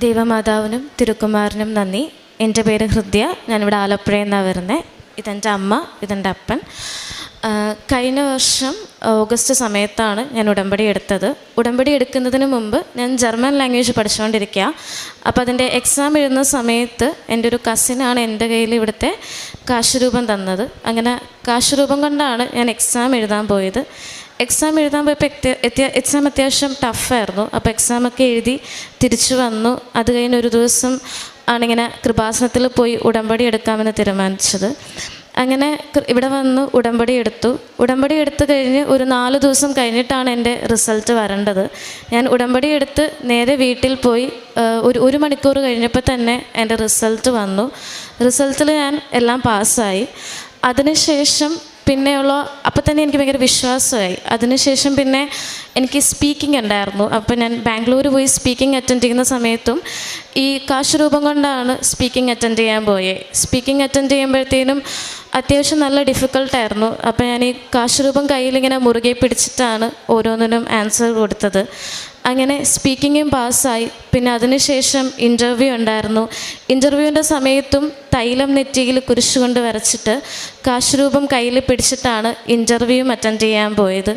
ദൈവമാതാവിനും തിരുക്കുമാരനും നന്ദി. എൻ്റെ പേര് ഹൃദയ. ഞാനിവിടെ ആലപ്പുഴയിൽ നിന്നാണ് വരുന്നത്. ഇതെൻ്റെ അമ്മ, ഇതെൻ്റെ അപ്പൻ. കഴിഞ്ഞ വർഷം ഓഗസ്റ്റ് സമയത്താണ് ഞാൻ ഉടമ്പടി എടുത്തത്. ഉടമ്പടി എടുക്കുന്നതിന് മുമ്പ് ഞാൻ ജർമ്മൻ ലാംഗ്വേജ് പഠിച്ചുകൊണ്ടിരിക്കുക. അപ്പോൾ അതിൻ്റെ എക്സാം എഴുതുന്ന സമയത്ത് എൻ്റെ ഒരു കസിനാണ് എൻ്റെ കയ്യിൽ ഇവിടുത്തെ കാശുരൂപം തന്നത്. അങ്ങനെ കാശുരൂപം കൊണ്ടാണ് ഞാൻ എക്സാം എഴുതാൻ പോയത്. എക്സാം എഴുതാൻ പോയപ്പോൾ എക്സാം അത്യാവശ്യം ടഫായിരുന്നു. അപ്പോൾ എക്സാമൊക്കെ എഴുതി തിരിച്ചു വന്നു. അത് കഴിഞ്ഞ് ഒരു ദിവസം ആണിങ്ങനെ കൃപാസനത്തിൽ പോയി ഉടമ്പടി എടുക്കാമെന്ന് തീരുമാനിച്ചത്. അങ്ങനെ ഇവിടെ വന്നു ഉടമ്പടി എടുത്തു. ഉടമ്പടി എടുത്തു കഴിഞ്ഞ് ഒരു 4 ദിവസം കഴിഞ്ഞിട്ടാണ് എൻ്റെ റിസൾട്ട് വരേണ്ടത്. ഞാൻ ഉടമ്പടി എടുത്ത് നേരെ വീട്ടിൽ പോയി ഒരു മണിക്കൂർ കഴിഞ്ഞപ്പോൾ തന്നെ എൻ്റെ റിസൾട്ട് വന്നു. റിസൾട്ടിൽ ഞാൻ എല്ലാം പാസ്സായി. അതിനുശേഷം അപ്പോൾ തന്നെ എനിക്ക് ഭയങ്കര വിശ്വാസമായി. അതിനുശേഷം പിന്നെ എനിക്ക് സ്പീക്കിംഗ് ഉണ്ടായിരുന്നു. അപ്പോൾ ഞാൻ ബാംഗ്ലൂർ പോയി സ്പീക്കിംഗ് അറ്റൻഡ് ചെയ്യുന്ന സമയത്തും ഈ കാശുരൂപം കൊണ്ടാണ് സ്പീക്കിംഗ് അറ്റൻഡ് ചെയ്യാൻ പോയത്. സ്പീക്കിംഗ് അറ്റൻഡ് ചെയ്യുമ്പോഴത്തേനും അത്യാവശ്യം നല്ല ഡിഫിക്കൽട്ടായിരുന്നു. അപ്പോൾ ഞാൻ ഈ കാശുരൂപം കയ്യിലിങ്ങനെ മുറുകെ പിടിച്ചിട്ടാണ് ഓരോന്നിനും ആൻസർ കൊടുത്തത്. അങ്ങനെ സ്പീക്കിങ്ങും പാസ്സായി. പിന്നെ അതിനുശേഷം ഇൻ്റർവ്യൂ ഉണ്ടായിരുന്നു. ഇൻ്റർവ്യൂവിൻ്റെ സമയത്തും തൈലം നെറ്റിയിൽ കുരിശുകൊണ്ട് വരച്ചിട്ട് കാശുരൂപം കയ്യിൽ പിടിച്ചിട്ടാണ് ഇൻ്റർവ്യൂവും അറ്റൻഡ് ചെയ്യാൻ പോയത്.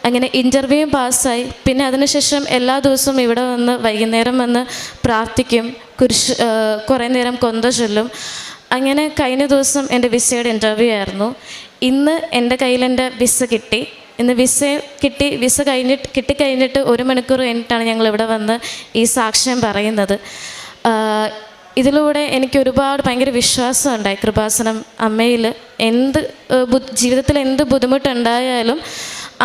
അങ്ങനെ ഇൻ്റർവ്യൂവും പാസ്സായി. പിന്നെ അതിനുശേഷം എല്ലാ ദിവസവും ഇവിടെ വന്ന് വൈകുന്നേരം വന്ന് പ്രാർത്ഥിക്കും, കുറേ നേരം കൊന്ത ചൊല്ലും. അങ്ങനെ കഴിഞ്ഞ ദിവസം എൻ്റെ വിസയുടെ ഇൻ്റർവ്യൂ ആയിരുന്നു. ഇന്ന് എൻ്റെ കയ്യിൽ എൻ്റെ വിസ കിട്ടി. ഇന്ന് വിസ കിട്ടിക്കഴിഞ്ഞിട്ട് 1 മണിക്കൂർ കഴിഞ്ഞിട്ടാണ് ഞങ്ങൾ ഇവിടെ വന്ന് ഈ സാക്ഷ്യം പറയുന്നത്. ഇതിലൂടെ എനിക്ക് ഒരുപാട് ഭയങ്കര വിശ്വാസം ഉണ്ടായി കൃപാസനം അമ്മയിൽ. ജീവിതത്തിൽ എന്ത് ബുദ്ധിമുട്ടുണ്ടായാലും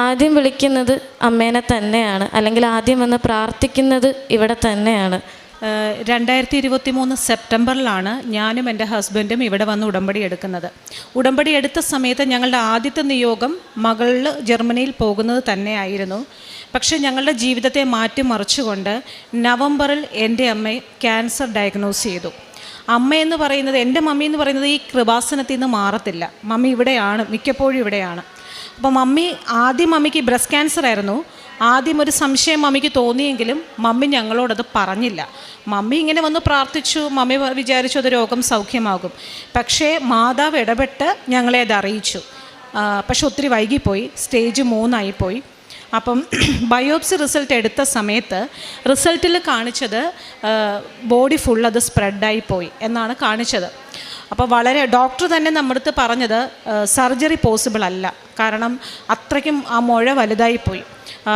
ആദ്യം വിളിക്കുന്നത് അമ്മേനെ തന്നെയാണ്, അല്ലെങ്കിൽ ആദ്യം വന്ന് പ്രാർത്ഥിക്കുന്നത് ഇവിടെ തന്നെയാണ്. 2023 സെപ്റ്റംബറിലാണ് ഞാനും എൻ്റെ ഹസ്ബൻഡും ഇവിടെ വന്ന് ഉടമ്പടി എടുക്കുന്നത്. ഉടമ്പടി എടുത്ത സമയത്ത് ഞങ്ങളുടെ ആദ്യത്തെ നിയോഗം മകളിൽ ജർമ്മനിയിൽ പോകുന്നത് തന്നെയായിരുന്നു. പക്ഷേ ഞങ്ങളുടെ ജീവിതത്തെ മാറ്റിമറിച്ചുകൊണ്ട് നവംബറിൽ എൻ്റെ അമ്മയെ ക്യാൻസർ ഡയഗ്നോസ് ചെയ്തു. അമ്മയെന്ന് പറയുന്നത്, എൻ്റെ മമ്മി എന്ന് പറയുന്നത് ഈ കൃപാസനത്തിൽ നിന്ന് മാറത്തില്ല. മമ്മി ഇവിടെയാണ്, മിക്കപ്പോഴും ഇവിടെയാണ്. അപ്പോൾ മമ്മിക്ക് ബ്രസ്റ്റ് ക്യാൻസർ ആയിരുന്നു. ആദ്യം ഒരു സംശയം മമ്മിക്ക് തോന്നിയെങ്കിലും മമ്മി ഞങ്ങളോടത് പറഞ്ഞില്ല. മമ്മി ഇങ്ങനെ വന്ന് പ്രാർത്ഥിച്ചു. മമ്മി വിചാരിച്ചു അത് രോഗം സൗഖ്യമാകും. പക്ഷേ മാതാവ് ഇടപെട്ട് ഞങ്ങളെ അത് അറിയിച്ചു. പക്ഷെ ഒത്തിരി വൈകിപ്പോയി, സ്റ്റേജ് 3 ആയിപ്പോയി. അപ്പം ബയോപ്സി റിസൾട്ട് എടുത്ത സമയത്ത് റിസൾട്ടിൽ കാണിച്ചത് ബോഡി ഫുൾ അത് സ്പ്രെഡായിപ്പോയി എന്നാണ് കാണിച്ചത്. അപ്പോൾ ഡോക്ടർ തന്നെ നമ്മുടെ അടുത്ത് പറഞ്ഞത് സർജറി പോസിബിൾ അല്ല, കാരണം അത്രയ്ക്കും ആ മുഴ വലുതായിപ്പോയി.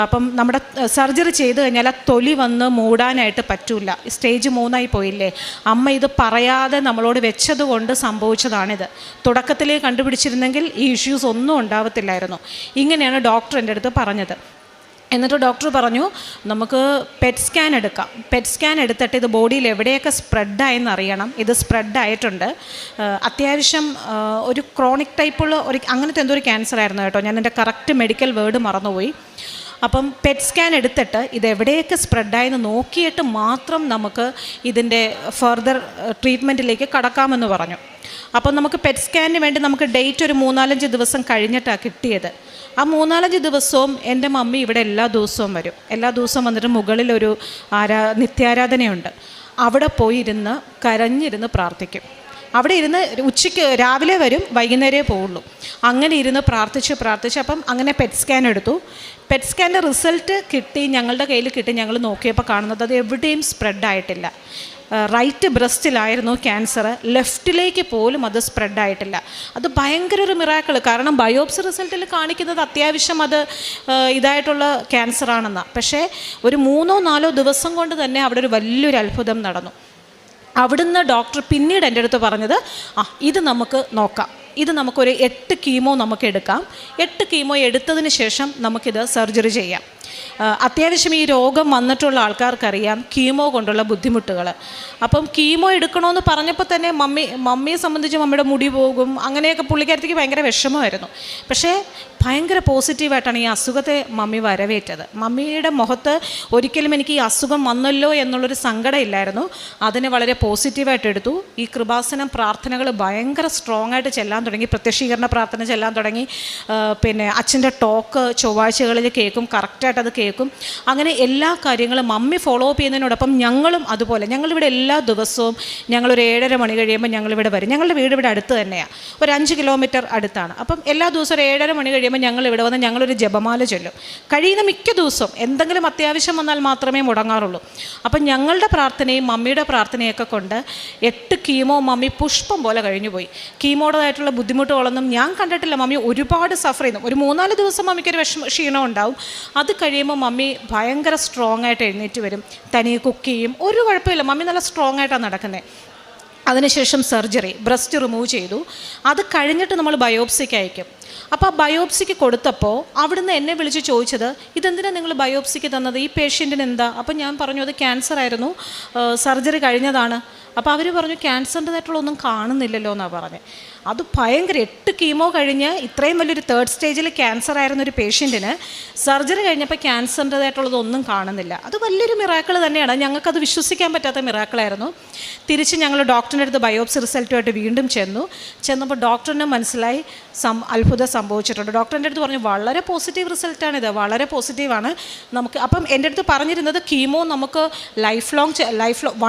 അപ്പം നമ്മുടെ സർജറി ചെയ്ത് കഴിഞ്ഞാൽ ആ തൊലി വന്ന് മൂടാനായിട്ട് പറ്റില്ല. സ്റ്റേജ് 3 ആയി പോയില്ലേ. അമ്മ ഇത് പറയാതെ നമ്മളോട് വെച്ചതുകൊണ്ട് സംഭവിച്ചതാണിത്. തുടക്കത്തിലേ കണ്ടുപിടിച്ചിരുന്നെങ്കിൽ ഈ ഇഷ്യൂസ് ഒന്നും ഉണ്ടാവത്തില്ലായിരുന്നു. ഇങ്ങനെയാണ് ഡോക്ടർ എൻ്റെ അടുത്ത് പറഞ്ഞത്. എന്നിട്ട് ഡോക്ടർ പറഞ്ഞു, നമുക്ക് പെറ്റ് സ്കാൻ എടുക്കാം. പെറ്റ് സ്കാൻ എടുത്തിട്ട് ഇത് ബോഡിയിൽ എവിടെയൊക്കെ സ്പ്രെഡായെന്ന് അറിയണം. ഇത് സ്പ്രെഡായിട്ടുണ്ട്. അത്യാവശ്യം ഒരു ക്രോണിക് ടൈപ്പുള്ള അങ്ങനത്തെ എന്തോ ഒരു ക്യാൻസർ ആയിരുന്നു കേട്ടോ. ഞാൻ എൻ്റെ കറക്റ്റ് മെഡിക്കൽ വേർഡ് മറന്നുപോയി. അപ്പം പെറ്റ് സ്കാൻ എടുത്തിട്ട് ഇതെവിടെയൊക്കെ സ്പ്രെഡായെന്ന് നോക്കിയിട്ട് മാത്രം നമുക്ക് ഇതിൻ്റെ ഫർദർ ട്രീറ്റ്മെൻറ്റിലേക്ക് കടക്കാമെന്ന് പറഞ്ഞു. അപ്പം നമുക്ക് പെറ്റ് സ്കാനിന് വേണ്ടി നമുക്ക് ഡേറ്റ് ഒരു 3-4 ദിവസം കഴിഞ്ഞിട്ടാണ് കിട്ടിയത്. ആ 3-4 ദിവസവും എൻ്റെ മമ്മി ഇവിടെ എല്ലാ ദിവസവും വരും. എല്ലാ ദിവസവും വന്നിട്ട് മുകളിലൊരു നിത്യാരാധനയുണ്ട്. അവിടെ പോയിരുന്ന് കരഞ്ഞിരുന്ന് പ്രാർത്ഥിക്കും. അവിടെ ഇരുന്ന് ഉച്ചയ്ക്ക് രാവിലെ വരും, വൈകുന്നേരമേ പോവുള്ളൂ. അങ്ങനെ ഇരുന്ന് പ്രാർത്ഥിച്ച് അപ്പം അങ്ങനെ പെറ്റ് സ്കാൻ എടുത്തു. പെറ്റ് സ്കാനിൻ്റെ റിസൾട്ട് കിട്ടി, ഞങ്ങളുടെ കയ്യിൽ കിട്ടി. ഞങ്ങൾ നോക്കിയപ്പോൾ കാണുന്നത് അത് എവിടെയും സ്പ്രെഡായിട്ടില്ല. റൈറ്റ് ബ്രസ്റ്റിലായിരുന്നു ക്യാൻസർ, ലെഫ്റ്റിലേക്ക് പോലും അത് സ്പ്രെഡായിട്ടില്ല. അത് ഭയങ്കര ഒരു മിറാക്കിൾ. കാരണം ബയോപ്സി റിസൾട്ടിൽ കാണിക്കുന്നത് അത്യാവശ്യം അത് ഇതായിട്ടുള്ള ക്യാൻസറാണെന്നാണ്. പക്ഷേ ഒരു 3-4 ദിവസം കൊണ്ട് തന്നെ അവിടെ ഒരു വലിയൊരു അത്ഭുതം നടന്നു. അവിടുന്ന് ഡോക്ടർ പിന്നീട് എൻ്റെ അടുത്ത് പറഞ്ഞത്, ഇത് നമുക്ക് നോക്കാം, ഇത് നമുക്കൊരു 8 കീമോ നമുക്ക് എടുക്കാം. 8 കീമോ എടുത്തതിന് ശേഷം നമുക്കിത് സർജറി ചെയ്യാം. അത്യാവശ്യം ഈ രോഗം വന്നിട്ടുള്ള ആൾക്കാർക്കറിയാം കീമോ കൊണ്ടുള്ള ബുദ്ധിമുട്ടുകൾ. അപ്പം കീമോ എടുക്കണമെന്ന് പറഞ്ഞപ്പോൾ തന്നെ മമ്മിയെ സംബന്ധിച്ച് മമ്മിയുടെ മുടി പോകും, അങ്ങനെയൊക്കെ പുള്ളിക്കാരത്തേക്ക് ഭയങ്കര വിഷമമായിരുന്നു. പക്ഷേ ഭയങ്കര പോസിറ്റീവായിട്ടാണ് ഈ അസുഖത്തെ മമ്മി വരവേറ്റത്. മമ്മിയുടെ മുഖത്ത് ഒരിക്കലും എനിക്ക് ഈ അസുഖം വന്നല്ലോ എന്നുള്ളൊരു സങ്കടം ഇല്ലായിരുന്നു. അതിനെ വളരെ പോസിറ്റീവായിട്ട് എടുത്തു. ഈ കൃപാസനം പ്രാർത്ഥനകൾ ഭയങ്കര സ്ട്രോങ് ആയിട്ട് ചെല്ലാൻ തുടങ്ങി. പ്രത്യക്ഷീകരണ പ്രാർത്ഥന ചെല്ലാൻ തുടങ്ങി. പിന്നെ അച്ഛൻ്റെ ടോക്ക് ചൊവ്വാഴ്ചകളിൽ കേൾക്കും. കറക്റ്റായിട്ട് അത് അത് കേൾക്കും. അങ്ങനെ എല്ലാ കാര്യങ്ങളും മമ്മി ഫോളോ അപ്പ് ചെയ്യുന്നതിനോടൊപ്പം ഞങ്ങളും അതുപോലെ. ഞങ്ങളിവിടെ എല്ലാ ദിവസവും ഞങ്ങളൊരു 7:30 മണി കഴിയുമ്പോൾ ഞങ്ങളിവിടെ വരും. ഞങ്ങളുടെ വീട് ഇവിടെ അടുത്ത് തന്നെയാണ്, ഒരു 5 കിലോമീറ്റർ അടുത്താണ്. അപ്പം എല്ലാ ദിവസവും ഒരു 7:30 മണി കഴിയുമ്പോൾ ഞങ്ങൾ ഇവിടെ വന്ന് ഞങ്ങളൊരു ജപമാല ചൊല്ലും. കഴിയുന്ന മിക്ക ദിവസവും എന്തെങ്കിലും അത്യാവശ്യം വന്നാൽ മാത്രമേ മുടങ്ങാറുള്ളൂ. അപ്പം ഞങ്ങളുടെ പ്രാർത്ഥനയും മമ്മിയുടെ പ്രാർത്ഥനയൊക്കെ കൊണ്ട് 8 കീമോ മമ്മി പുഷ്പം പോലെ കഴിഞ്ഞുപോയി. കീമോടേതായിട്ടുള്ള ബുദ്ധിമുട്ടുകളൊന്നും ഞാൻ കണ്ടിട്ടില്ല. മമ്മി ഒരുപാട് സഫർ ചെയ്യുന്നു. ഒരു 3-4 ദിവസം മമ്മിക്കൊരു ക്ഷീണം ഉണ്ടാവും. അത് കഴിയുമ്പോൾ മമ്മി ഭയങ്കര സ്ട്രോങ് ആയിട്ട് എഴുന്നേറ്റ് വരും, തനിയെ കുക്ക് ചെയ്യും, ഒരു കുഴപ്പമില്ല. മമ്മി നല്ല സ്ട്രോങ് ആയിട്ടാണ് നടക്കുന്നത്. അതിനുശേഷം സർജറി, ബ്രസ്റ്റ് റിമൂവ് ചെയ്തു. അത് കഴിഞ്ഞിട്ട് നമ്മൾ ബയോപ്സിക്ക് അയക്കും. അപ്പോൾ ആ ബയോപ്സിക്ക് കൊടുത്തപ്പോൾ അവിടുന്ന് എന്നെ വിളിച്ച് ചോദിച്ചത്, ഇതെന്തിനാണ് നിങ്ങൾ ബയോപ്സിക്ക് തന്നത്, ഈ പേഷ്യൻറ്റിന് എന്താ? അപ്പം ഞാൻ പറഞ്ഞു അത് ക്യാൻസർ ആയിരുന്നു, സർജറി കഴിഞ്ഞതാണ്. അപ്പോൾ അവർ പറഞ്ഞു ക്യാൻസറിൻ്റെതായിട്ടുള്ള ഒന്നും കാണുന്നില്ലല്ലോ എന്നാണ് പറഞ്ഞത്. അത് ഭയങ്കര 8 കീമോ കഴിഞ്ഞ് ഇത്രയും വലിയൊരു 3rd സ്റ്റേജിൽ ക്യാൻസർ ആയിരുന്ന ഒരു പേഷ്യൻറ്റിന് സർജറി കഴിഞ്ഞപ്പോൾ ക്യാൻസറിൻ്റെതായിട്ടുള്ളതൊന്നും കാണുന്നില്ല. അത് വലിയൊരു മിറാക്കിൾ തന്നെയാണ്. ഞങ്ങൾക്കത് വിശ്വസിക്കാൻ പറ്റാത്ത മിറാക്കിളായിരുന്നു. തിരിച്ച് ഞങ്ങൾ ഡോക്ടറിൻ്റെ അടുത്ത് ബയോപ്സി റിസൾട്ടുമായിട്ട് വീണ്ടും ചെന്നപ്പോൾ ഡോക്ടറിന് മനസ്സിലായി അത്ഭുതം സംഭവിച്ചിട്ടുണ്ട്. ഡോക്ടറിൻ്റെ അടുത്ത് പറഞ്ഞു വളരെ പോസിറ്റീവ് റിസൾട്ടാണിത്, വളരെ പോസിറ്റീവാണ് നമുക്ക്. അപ്പം എൻ്റെ അടുത്ത് പറഞ്ഞിരുന്നത് കീമോ നമുക്ക് ലൈഫ് ലോങ്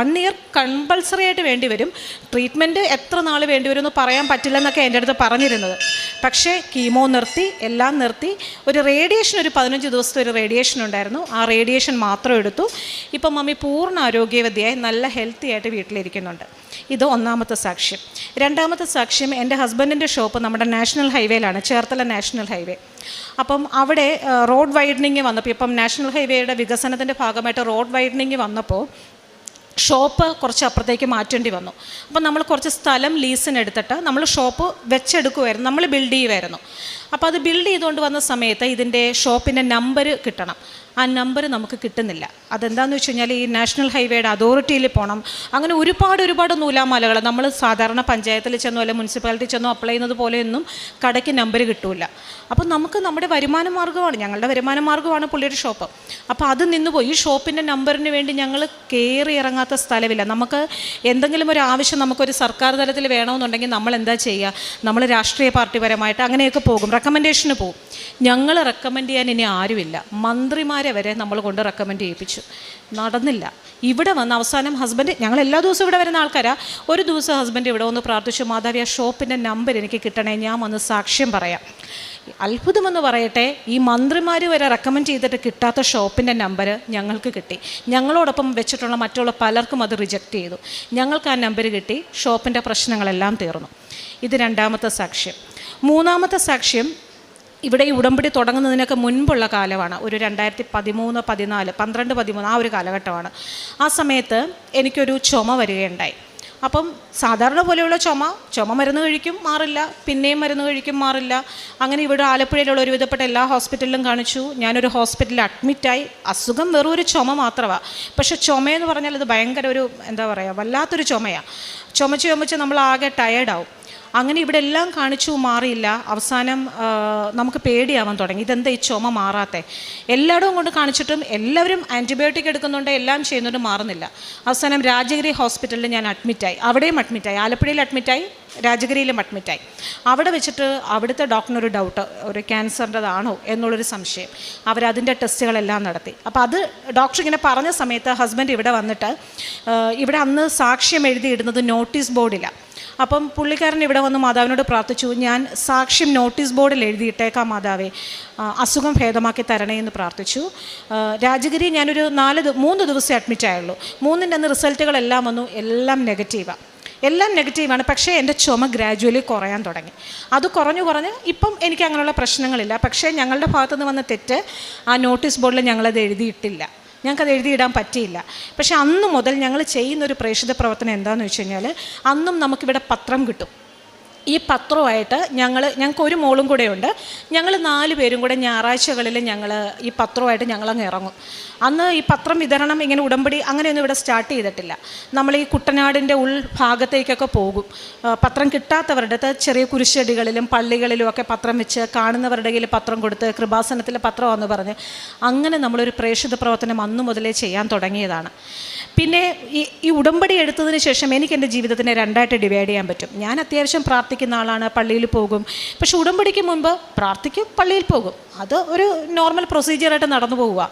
1 ഇയർ കമ്പൾസറി ആയിട്ട് വേണ്ടി വരും, ട്രീറ്റ്മെൻറ്റ് എത്ര നാൾ വേണ്ടി വരും എന്ന് പറയാൻ പറ്റില്ലെന്നൊക്കെ എൻ്റെ അടുത്ത് പറഞ്ഞിരുന്നത്. പക്ഷേ കീമോ നിർത്തി, എല്ലാം നിർത്തി. ഒരു റേഡിയേഷൻ, ഒരു 15 ദിവസത്തെ ഒരു റേഡിയേഷൻ ഉണ്ടായിരുന്നു. ആ റേഡിയേഷൻ മാത്രം എടുത്തു. ഇപ്പം മമ്മി പൂർണ്ണ ആരോഗ്യവതിയായി നല്ല ഹെൽത്തി ആയിട്ട് വീട്ടിലിരിക്കുന്നുണ്ട്. ഇത് ഒന്നാമത്തെ സാക്ഷ്യം. രണ്ടാമത്തെ സാക്ഷ്യം, എൻ്റെ ഹസ്ബൻഡിൻ്റെ ഷോപ്പ് നമ്മുടെ നാഷണൽ ഹൈവേയിലാണ്, ചേർത്തല നാഷണൽ ഹൈവേ. അപ്പം അവിടെ റോഡ് വൈഡനിങ് വന്നപ്പോൾ, ഇപ്പം നാഷണൽ ഹൈവേയുടെ വികസനത്തിൻ്റെ ഭാഗമായിട്ട് റോഡ് വൈഡനിങ് വന്നപ്പോൾ ഷോപ്പ് കുറച്ച് അപ്പുറത്തേക്ക് മാറ്റേണ്ടി വന്നു. അപ്പം നമ്മൾ കുറച്ച് സ്ഥലം ലീസിനെടുത്തിട്ട് നമ്മൾ ഷോപ്പ് വെച്ചെടുക്കുമായിരുന്നു, നമ്മൾ ബിൽഡ് ചെയ്യുമായിരുന്നു. അപ്പോൾ അത് ബിൽഡ് ചെയ്തുകൊണ്ട് വന്ന സമയത്ത് ഇതിൻ്റെ ഷോപ്പിൻ്റെ നമ്പർ കിട്ടണം. ആ നമ്പർ നമുക്ക് കിട്ടുന്നില്ല. അതെന്താണെന്ന് വെച്ച് കഴിഞ്ഞാൽ ഈ നാഷണൽ ഹൈവേയുടെ അതോറിറ്റിയിൽ പോകണം. അങ്ങനെ ഒരുപാട് നൂലാമാലകൾ. നമ്മൾ സാധാരണ പഞ്ചായത്തിൽ ചെന്നോ അല്ലെങ്കിൽ മുനിസിപ്പാലിറ്റി ചെന്നോ അപ്ലൈ ചെയ്യുന്നത് പോലെയൊന്നും കടയ്ക്ക് നമ്പർ കിട്ടില്ല. അപ്പം നമുക്ക് നമ്മുടെ വരുമാന മാർഗ്ഗമാണ്, ഞങ്ങളുടെ വരുമാന മാർഗ്ഗമാണ് പുള്ളിയുടെ ഷോപ്പ്. അപ്പോൾ അത് നിന്നുപോയി. ഈ ഷോപ്പിൻ്റെ നമ്പറിന് വേണ്ടി ഞങ്ങൾ കയറി ഇറങ്ങാത്ത സ്ഥലമില്ല. നമുക്ക് എന്തെങ്കിലും ഒരു ആവശ്യം നമുക്കൊരു സർക്കാർ തലത്തിൽ വേണമെന്നുണ്ടെങ്കിൽ നമ്മൾ എന്താ ചെയ്യുക, നമ്മൾ രാഷ്ട്രീയ പാർട്ടിപരമായിട്ട് അങ്ങനെയൊക്കെ പോകും, റെക്കമെൻഡേഷന് പോകും. ഞങ്ങൾ റെക്കമെൻഡ് ചെയ്യാൻ ഇനി ആരുമില്ല. മന്ത്രിമാരെ വരെ നമ്മൾ കൊണ്ട് റെക്കമെൻഡ് ചെയ്യിപ്പിച്ചു, നടന്നില്ല. ഇവിടെ വന്ന് അവസാനം ഹസ്ബൻഡ്, ഞങ്ങൾ എല്ലാ ദിവസവും ഇവിടെ വരുന്ന ആൾക്കാരാണ്. ഒരു ദിവസം ഹസ്ബൻഡ് ഇവിടെ വന്ന് പ്രാർത്ഥിച്ചു, മാതാവി ആ ഷോപ്പിൻ്റെ നമ്പർ എനിക്ക് കിട്ടണേ, ഞാൻ വന്ന് സാക്ഷ്യം പറയാം. അത്ഭുതമെന്ന് പറയട്ടെ, ഈ മന്ത്രിമാർ വരെ റെക്കമെൻഡ് ചെയ്തിട്ട് കിട്ടാത്ത ഷോപ്പിൻ്റെ നമ്പർ ഞങ്ങൾക്ക് കിട്ടി. ഞങ്ങളോടൊപ്പം വെച്ചിട്ടുള്ള മറ്റുള്ള പലർക്കും അത് റിജക്റ്റ് ചെയ്തു. ഞങ്ങൾക്ക് ആ നമ്പർ കിട്ടി. ഷോപ്പിൻ്റെ പ്രശ്നങ്ങളെല്ലാം തീർന്നു. ഇത് രണ്ടാമത്തെ സാക്ഷ്യം. മൂന്നാമത്തെ സാക്ഷ്യം, ഇവിടെ ഈ ഉടമ്പടി തുടങ്ങുന്നതിനൊക്കെ മുൻപുള്ള കാലമാണ്. ഒരു 2013, 14, 12, 13 ആ ഒരു കാലഘട്ടമാണ്. ആ സമയത്ത് എനിക്കൊരു ചുമ വരികയുണ്ടായി. അപ്പം സാധാരണ പോലെയുള്ള ചുമ മരുന്ന് കഴിക്കും, മാറില്ല, പിന്നെയും മരുന്ന് കഴിക്കും, മാറില്ല. അങ്ങനെ ഇവിടെ ആലപ്പുഴയിലുള്ള ഒരുവിധപ്പെട്ട എല്ലാ ഹോസ്പിറ്റലിലും കാണിച്ചു. ഞാനൊരു ഹോസ്പിറ്റലിൽ അഡ്മിറ്റായി. അസുഖം വെറും ഒരു ചുമ മാത്രമാണ്. പക്ഷെ ചുമയെന്ന് പറഞ്ഞാൽ അത് ഭയങ്കര ഒരു എന്താ പറയുക, വല്ലാത്തൊരു ചുമയാണ്. ചുമച്ച് നമ്മൾ ആകെ ടയേർഡാവും. അങ്ങനെ ഇവിടെ എല്ലാം കാണിച്ചു, മാറിയില്ല. അവസാനം നമുക്ക് പേടിയാവാൻ തുടങ്ങി, ഇതെന്താ ഈ ചുമ മാറാത്തെ. എല്ലായിടവും കൊണ്ട് കാണിച്ചിട്ടും എല്ലാവരും ആൻറ്റിബയോട്ടിക് എടുക്കുന്നുണ്ട്, എല്ലാം ചെയ്യുന്നുണ്ട്, മാറുന്നില്ല. അവസാനം രാജഗിരി ഹോസ്പിറ്റലിൽ ഞാൻ അഡ്മിറ്റായി. അവിടെയും അഡ്മിറ്റായി, ആലപ്പുഴയിൽ അഡ്മിറ്റായി, രാജഗിരിയിലും അഡ്മിറ്റായി. അവിടെ വെച്ചിട്ട് അവിടുത്തെ ഡോക്ടറിനൊരു ഡൗട്ട്, ഒരു ക്യാൻസറിൻ്റെതാണോ എന്നുള്ളൊരു സംശയം. അവരതിൻ്റെ ടെസ്റ്റുകളെല്ലാം നടത്തി. അപ്പോൾ അത് ഡോക്ടർ ഇങ്ങനെ പറഞ്ഞ സമയത്ത് ഹസ്ബൻഡ് ഇവിടെ വന്നിട്ട്, ഇവിടെ അന്ന് സാക്ഷ്യം എഴുതിയിടുന്നത് നോട്ടീസ് ബോർഡിലാണ്. അപ്പം പുള്ളിക്കാരൻ ഇവിടെ വന്ന് മാതാവിനോട് പ്രാർത്ഥിച്ചു, ഞാൻ സാക്ഷ്യം നോട്ടീസ് ബോർഡിൽ എഴുതിയിട്ടേക്കാം മാതാവേ, അസുഖം ഭേദമാക്കി തരണേ എന്ന് പ്രാർത്ഥിച്ചു. രാജഗിരി ഞാനൊരു 3 ദിവസം അഡ്മിറ്റ് ആയുള്ളൂ. 3ൻ്റെ അന്ന് റിസൾട്ടുകളെല്ലാം വന്നു, എല്ലാം നെഗറ്റീവാണ്. പക്ഷേ എൻ്റെ ചുമ ഗ്രാജുവലി കുറയാൻ തുടങ്ങി. അത് കുറഞ്ഞ് ഇപ്പം എനിക്ക് അങ്ങനെയുള്ള പ്രശ്നങ്ങളില്ല. പക്ഷേ ഞങ്ങളുടെ ഭാഗത്തുനിന്ന് വന്ന തെറ്റ്, ആ നോട്ടീസ് ബോർഡിൽ ഞങ്ങളത് എഴുതിയിട്ടില്ല, ഞങ്ങൾക്കത് എഴുതിയിടാൻ പറ്റിയില്ല. പക്ഷേ അന്ന് മുതൽ ഞങ്ങൾ ചെയ്യുന്നൊരു പ്രേക്ഷിത പ്രവർത്തനം എന്താണെന്ന് വെച്ച് കഴിഞ്ഞാൽ, അന്നും നമുക്കിവിടെ പത്രം കിട്ടും. ഈ പത്രമായിട്ട് ഞങ്ങൾക്ക് ഒരു മോളും കൂടെ ഉണ്ട്. ഞങ്ങൾ 4 പേരും കൂടെ ഞായറാഴ്ചകളിൽ ഞങ്ങൾ ഈ പത്രമായിട്ട് ഞങ്ങളങ്ങ് ഇറങ്ങും. അന്ന് ഈ പത്രം വിതരണം ഇങ്ങനെ ഉടമ്പടി അങ്ങനെയൊന്നും ഇവിടെ സ്റ്റാർട്ട് ചെയ്തിട്ടില്ല. നമ്മൾ ഈ കുട്ടനാടിൻ്റെ ഉൾഭാഗത്തേക്കൊക്കെ പോകും. പത്രം കിട്ടാത്തവരുടെ അടുത്ത് ചെറിയ കുരിശടികളിലും പള്ളികളിലും ഒക്കെ പത്രം വെച്ച്, കാണുന്നവരുടെ കയ്യിൽ പത്രം കൊടുത്ത്, കൃപാസനത്തിലെ പത്രമാണെന്ന് പറഞ്ഞ് അങ്ങനെ നമ്മളൊരു പ്രേക്ഷിത പ്രവർത്തനം അന്നു മുതലേ ചെയ്യാൻ തുടങ്ങിയതാണ്. പിന്നെ ഈ ഉടമ്പടി എടുത്തതിന് ശേഷം എനിക്ക് എൻ്റെ ജീവിതത്തിനെ 2ആയിട്ട് ഡിവൈഡ് ചെയ്യാൻ പറ്റും. ഞാൻ അത്യാവശ്യം പ്രാർത്ഥിക്കും, പ്രാർത്ഥിക്കുന്ന ആളാണ്, പള്ളിയിൽ പോകും. പക്ഷെ ഉടമ്പടിക്ക് മുൻപ് പ്രാർത്ഥിക്കും, പള്ളിയിൽ പോകും. അത് ഒരു നോർമൽ പ്രൊസീജിയറായിട്ട് നടന്നു പോവുക.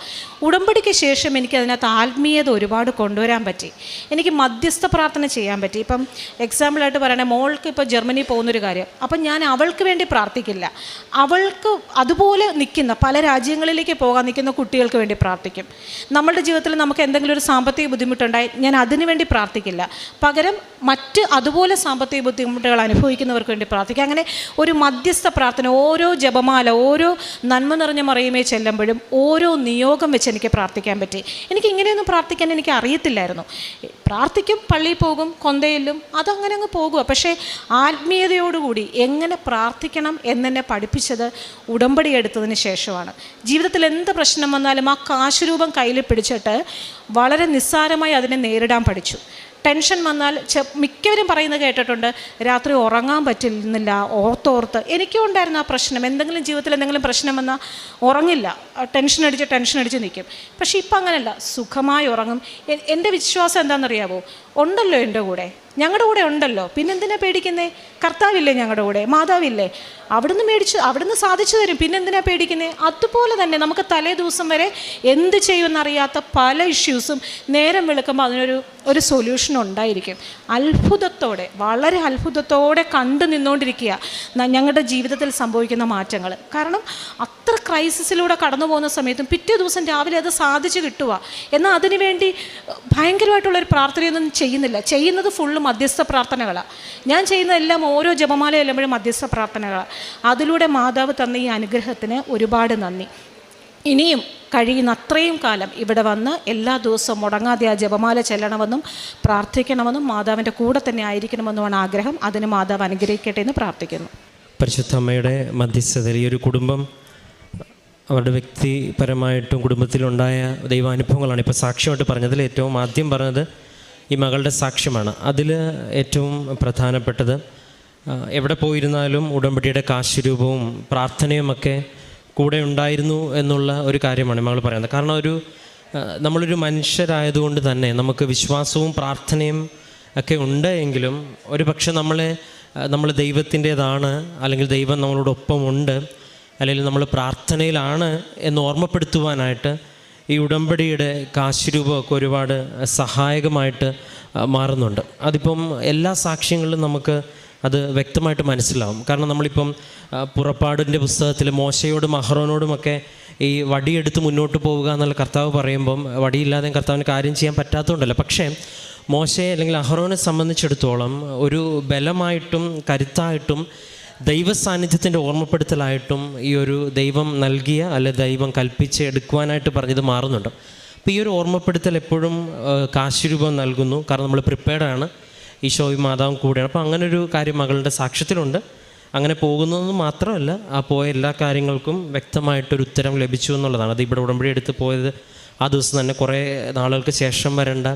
ഉടമ്പടിക്ക് ശേഷം എനിക്ക് അതിനകത്ത് ആത്മീയത ഒരുപാട് കൊണ്ടുവരാൻ പറ്റി. എനിക്ക് മധ്യസ്ഥ പ്രാർത്ഥന ചെയ്യാൻ പറ്റി. ഇപ്പം എക്സാമ്പിളായിട്ട് പറയണേ, മോൾക്ക് ഇപ്പോൾ ജർമ്മനി പോകുന്നൊരു കാര്യം, അപ്പം ഞാൻ അവൾക്ക് വേണ്ടി പ്രാർത്ഥിക്കില്ല, അവൾക്ക് അതുപോലെ നിൽക്കുന്ന പല രാജ്യങ്ങളിലേക്ക് പോകാൻ നിൽക്കുന്ന കുട്ടികൾക്ക് വേണ്ടി പ്രാർത്ഥിക്കും. നമ്മളുടെ ജീവിതത്തിൽ നമുക്ക് എന്തെങ്കിലും ഒരു സാമ്പത്തിക ബുദ്ധിമുട്ടുണ്ടായി ഞാൻ അതിനു വേണ്ടി പ്രാർത്ഥിക്കില്ല, പകരം മറ്റ് അതുപോലെ സാമ്പത്തിക ബുദ്ധിമുട്ടുകൾ അനുഭവിക്കുന്നവർക്ക് വേണ്ടി പ്രാർത്ഥിക്കുക. അങ്ങനെ ഒരു മധ്യസ്ഥ പ്രാർത്ഥന, ഓരോ ജപമാല, ഓരോ നന്മ നിറഞ്ഞ മറിയമേ ചെല്ലുമ്പോഴും ഓരോ നിയോഗം വെച്ച് എനിക്ക് പ്രാർത്ഥിക്കാൻ പറ്റി. എനിക്ക് ഇങ്ങനെയൊന്നും പ്രാർത്ഥിക്കാൻ എനിക്ക് അറിയത്തില്ലായിരുന്നു. പ്രാർത്ഥിക്കും, പള്ളിയിൽ പോകും, കൊന്തയിലും, അതങ്ങനെ അങ്ങ് പോകുക. പക്ഷേ ആത്മീയതയോടുകൂടി എങ്ങനെ പ്രാർത്ഥിക്കണം എന്നെന്നെ പഠിപ്പിച്ചത് ഉടമ്പടി എടുത്തതിന് ശേഷമാണ്. ജീവിതത്തിൽ എന്ത് പ്രശ്നം വന്നാലും ആ കാശുരൂപം കയ്യിൽ പിടിച്ചിട്ട് വളരെ നിസ്സാരമായി അതിനെ നേരിടാൻ പഠിച്ചു. ടെൻഷൻ വന്നാൽ മിക്കവരും പറയുന്നത് കേട്ടിട്ടുണ്ട്, രാത്രി ഉറങ്ങാൻ പറ്റുന്നില്ല ഓർത്തോർത്ത്. എനിക്കും ഉണ്ടായിരുന്നു ആ പ്രശ്നം. എന്തെങ്കിലും ജീവിതത്തിൽ എന്തെങ്കിലും പ്രശ്നം വന്നാൽ ഉറങ്ങില്ല, ടെൻഷൻ അടിച്ച് നിൽക്കും. പക്ഷേ ഇപ്പം അങ്ങനെയല്ല, സുഖമായി ഉറങ്ങും. എൻ്റെ വിശ്വാസം എന്താണെന്നറിയാവോ? ഉണ്ടല്ലോ എൻ്റെ കൂടെ, ഞങ്ങളുടെ കൂടെ ഉണ്ടല്ലോ, പിന്നെന്തിനാ പേടിക്കുന്നേ? കർത്താവില്ലേ ഞങ്ങളുടെ കൂടെ, മാതാവില്ലേ, അവിടുന്ന് സാധിച്ചു തരും, പിന്നെന്തിനാ പേടിക്കുന്നേ? അതുപോലെ തന്നെ നമുക്ക് തലേ ദിവസം വരെ എന്ത് ചെയ്യുമെന്നറിയാത്ത പല ഇഷ്യൂസും നേരം വെളുക്കുമ്പോൾ അതിനൊരു സൊല്യൂഷൻ ഉണ്ടായിരിക്കും. അത്ഭുതത്തോടെ, വളരെ അത്ഭുതത്തോടെ കണ്ടു നിന്നുകൊണ്ടിരിക്കുക ഞങ്ങളുടെ ജീവിതത്തിൽ സംഭവിക്കുന്ന മാറ്റങ്ങൾ. കാരണം അത്ര ക്രൈസിസിലൂടെ കടന്നു പോകുന്ന സമയത്തും പിറ്റേ ദിവസം രാവിലെ അത് സാധിച്ചു കിട്ടുക. എന്നാൽ അതിനുവേണ്ടി ഭയങ്കരമായിട്ടുള്ളൊരു പ്രാർത്ഥനയൊന്നും ചെയ്യുന്നത് ഫുള്ള് മധ്യസ്ഥ പ്രാർത്ഥനകളാണ്. ഞാൻ ചെയ്യുന്നതെല്ലാം ഓരോ ജപമാല ചെല്ലുമ്പോഴും മധ്യസ്ഥ പ്രാർത്ഥനകളാണ്. അതിലൂടെ മാതാവ് തന്ന ഈ അനുഗ്രഹത്തിന് ഒരുപാട് നന്ദി. ഇനിയും കഴിയുന്ന അത്രയും കാലം ഇവിടെ വന്ന് എല്ലാ ദിവസവും മുടങ്ങാതെ ആ ജപമാല ചെല്ലണമെന്നും പ്രാർത്ഥിക്കണമെന്നും മാതാവിൻ്റെ കൂടെ തന്നെ ആയിരിക്കണമെന്നുമാണ് ആഗ്രഹം. അതിന് മാതാവ് അനുഗ്രഹിക്കട്ടെ എന്ന് പ്രാർത്ഥിക്കുന്നു. പരിശുദ്ധ അമ്മയുടെ മധ്യസ്ഥതയിൽ ഈ ഒരു കുടുംബം അവരുടെ വ്യക്തിപരമായിട്ടും കുടുംബത്തിലുണ്ടായ ദൈവാനുഭവങ്ങളാണ് ഇപ്പോൾ സാക്ഷ്യമായിട്ട് പറഞ്ഞതിൽ ഏറ്റവും ആദ്യം പറഞ്ഞത് ഈ മകളുടെ സാക്ഷ്യമാണ്. അതിൽ ഏറ്റവും പ്രധാനപ്പെട്ടത് എവിടെ പോയിരുന്നാലും ഉടമ്പടിയുടെ കാശുരൂപവും പ്രാർത്ഥനയുമൊക്കെ കൂടെ ഉണ്ടായിരുന്നു എന്നുള്ള ഒരു കാര്യമാണ് മകൾ പറയുന്നത്. കാരണം നമ്മളൊരു മനുഷ്യരായതുകൊണ്ട് തന്നെ നമുക്ക് വിശ്വാസവും പ്രാർത്ഥനയും ഒക്കെ ഉണ്ട് എങ്കിലും ഒരു പക്ഷെ നമ്മൾ ദൈവത്തിൻ്റേതാണ്, അല്ലെങ്കിൽ ദൈവം നമ്മളോടൊപ്പമുണ്ട്, അല്ലെങ്കിൽ നമ്മൾ പ്രാർത്ഥനയിലാണ് എന്ന് ഓർമ്മപ്പെടുത്തുവാനായിട്ട് ഈ ഉടമ്പടിയുടെ കാശുരൂപമൊക്കെ ഒരുപാട് സഹായകമായിട്ട് മാറുന്നുണ്ട്. അതിപ്പം എല്ലാ സാക്ഷ്യങ്ങളിലും നമുക്ക് അത് വ്യക്തമായിട്ട് മനസ്സിലാവും. കാരണം നമ്മളിപ്പം പുറപ്പാടിൻ്റെ പുസ്തകത്തിൽ മോശയോടും അഹ്റോനോടുമൊക്കെ ഈ വടിയെടുത്ത് മുന്നോട്ട് പോവുക എന്നുള്ള കർത്താവ് പറയുമ്പം വടിയില്ലാതെ കർത്താവിന് കാര്യം ചെയ്യാൻ പറ്റാത്തതുകൊണ്ടല്ല. പക്ഷേ മോശയെ അല്ലെങ്കിൽ അഹ്റോനെ സംബന്ധിച്ചിടത്തോളം ഒരു ബലമായിട്ടും കരുത്തായിട്ടും ദൈവ സാന്നിധ്യത്തിൻ്റെ ഓർമ്മപ്പെടുത്തലായിട്ടും ഈ ഒരു ദൈവം നൽകിയ അല്ലെ ദൈവം കൽപ്പിച്ച് എടുക്കുവാനായിട്ട് പറഞ്ഞത് മാറുന്നുണ്ട്. അപ്പോൾ ഈ ഒരു ഓർമ്മപ്പെടുത്തൽ എപ്പോഴും കാശുരൂപം നൽകുന്നു. കാരണം നമ്മൾ പ്രിപ്പയർഡാണ്, ഈശോയും മാതാവും കൂടെയാണ്. അപ്പോൾ അങ്ങനൊരു കാര്യം മകളുടെ സാക്ഷ്യത്തിലുണ്ട്. അങ്ങനെ പോകുന്നതെന്ന് മാത്രമല്ല, ആ പോയ എല്ലാ കാര്യങ്ങൾക്കും വ്യക്തമായിട്ടൊരു ഉത്തരം ലഭിച്ചു എന്നുള്ളതാണ്. അത് ഇവിടെ ഉടമ്പടി എടുത്ത് പോയത് ആ ദിവസം തന്നെ കുറേ നാളുകൾക്ക് ശേഷം വരേണ്ട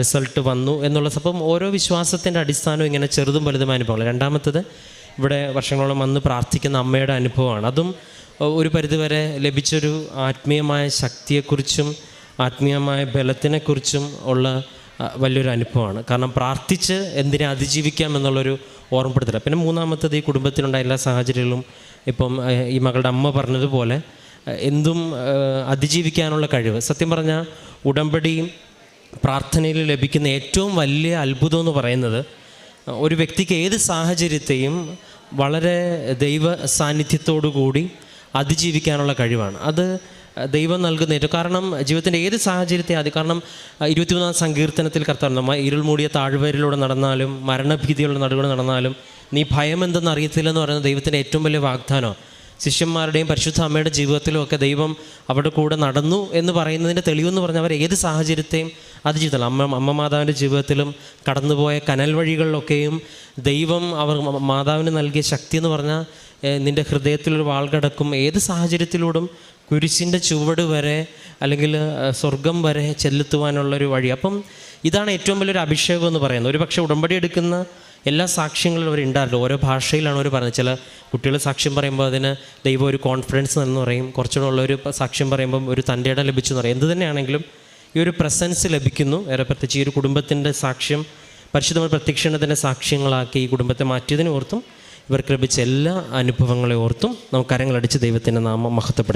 റിസൾട്ട് വന്നു എന്നുള്ള. അപ്പം ഓരോ വിശ്വാസത്തിൻ്റെ അടിസ്ഥാനം ഇങ്ങനെ ചെറുതും വലുതുമായ അനുഭവങ്ങൾ. രണ്ടാമത്തത് ഇവിടെ വർഷങ്ങളോളം വന്ന് പ്രാർത്ഥിക്കുന്ന അമ്മയുടെ അനുഭവമാണ്. അതും ഒരു പരിധിവരെ ലഭിച്ചൊരു ആത്മീയമായ ശക്തിയെക്കുറിച്ചും ആത്മീയമായ ബലത്തിനെക്കുറിച്ചും ഉള്ള വലിയൊരു അനുഭവമാണ്. കാരണം പ്രാർത്ഥിച്ച് എന്തിനെ അതിജീവിക്കാം എന്നുള്ളൊരു ഓർമ്മപ്പെടുത്തല. പിന്നെ മൂന്നാമത്തത് ഈ കുടുംബത്തിലുണ്ടായ എല്ലാ സാഹചര്യങ്ങളും ഇപ്പം ഈ മകളുടെ അമ്മ പറഞ്ഞതുപോലെ എന്തും അതിജീവിക്കാനുള്ള കഴിവ്. സത്യം പറഞ്ഞാൽ ഉടമ്പടിയും പ്രാർത്ഥനയിൽ ലഭിക്കുന്ന ഏറ്റവും വലിയ അത്ഭുതം എന്ന് പറയുന്നത് ഒരു വ്യക്തിക്ക് ഏത് സാഹചര്യത്തെയും വളരെ ദൈവ സാന്നിധ്യത്തോടു കൂടി അതിജീവിക്കാനുള്ള കഴിവാണ്. അത് ദൈവം നൽകുന്ന ഏറ്റവും. കാരണം ജീവിതത്തിൻ്റെ ഏത് സാഹചര്യത്തെ കാരണം 23-ാം സങ്കീർത്തനത്തിൽ കർത്താവ് ഇരുൾ മൂടിയ താഴ്വരയിലൂടെ നടന്നാലും മരണഭീതിയുള്ള നടുവിലൂടെ നടന്നാലും നീ ഭയം എന്തെന്ന് അറിയത്തില്ലെന്ന് പറയുന്നത് ദൈവത്തിൻ്റെ ഏറ്റവും വലിയ വാഗ്ദാനമാണ്. ശിഷ്യന്മാരുടെയും പരിശുദ്ധ അമ്മയുടെ ജീവിതത്തിലും ഒക്കെ ദൈവം അവരുടെ കൂടെ നടന്നു എന്ന് പറയുന്നതിൻ്റെ തെളിവെന്ന് പറഞ്ഞാൽ അവർ ഏത് സാഹചര്യത്തെയും അതിജീവിതം. അമ്മ മാതാവിൻ്റെ ജീവിതത്തിലും കടന്നുപോയ കനൽ വഴികളിലൊക്കെയും ദൈവം മാതാവിന് നൽകിയ ശക്തി എന്ന് പറഞ്ഞാൽ നിൻ്റെ ഹൃദയത്തിലൊരു വാൾ കിടക്കും, ഏത് സാഹചര്യത്തിലൂടും കുരിശിൻ്റെ ചുവട് വരെ അല്ലെങ്കിൽ സ്വർഗം വരെ ചെലുത്തുവാനുള്ളൊരു വഴി. അപ്പം ഇതാണ് ഏറ്റവും വലിയൊരു അഭിഷേകം എന്ന് പറയുന്നത്. ഒരു പക്ഷേ ഉടമ്പടി എടുക്കുന്ന എല്ലാ സാക്ഷ്യങ്ങളും അവർ ഉണ്ടാവില്ല, ഓരോ ഭാഷയിലാണ് അവർ പറയുന്നത്. ചില കുട്ടികൾ സാക്ഷ്യം പറയുമ്പോൾ അതിന് ദൈവം ഒരു കോൺഫിഡൻസ് എന്ന് പറയും, കുറച്ചുകൂടെ ഉള്ളൊരു സാക്ഷ്യം പറയുമ്പം ഒരു തൻ്റെ ഇടം ലഭിച്ചു എന്ന് പറയും. എന്ത് തന്നെയാണെങ്കിലും ഈ ഒരു പ്രസൻസ് ലഭിക്കുന്നു. വേറെ പ്രത്യേകിച്ച് ഈ ഒരു കുടുംബത്തിൻ്റെ സാക്ഷ്യം പരിശുദ്ധമായ പ്രത്യക്ഷണത്തിൻ്റെ സാക്ഷ്യങ്ങളാക്കി ഈ കുടുംബത്തെ മാറ്റിയതിന് ഓർത്തും ഇവർക്ക് ലഭിച്ച എല്ലാ അനുഭവങ്ങളെ ഓർത്തും നമുക്ക് കരങ്ങളടിച്ച് ദൈവത്തിൻ്റെ നാമം മഹത്വപ്പെടുത്താം.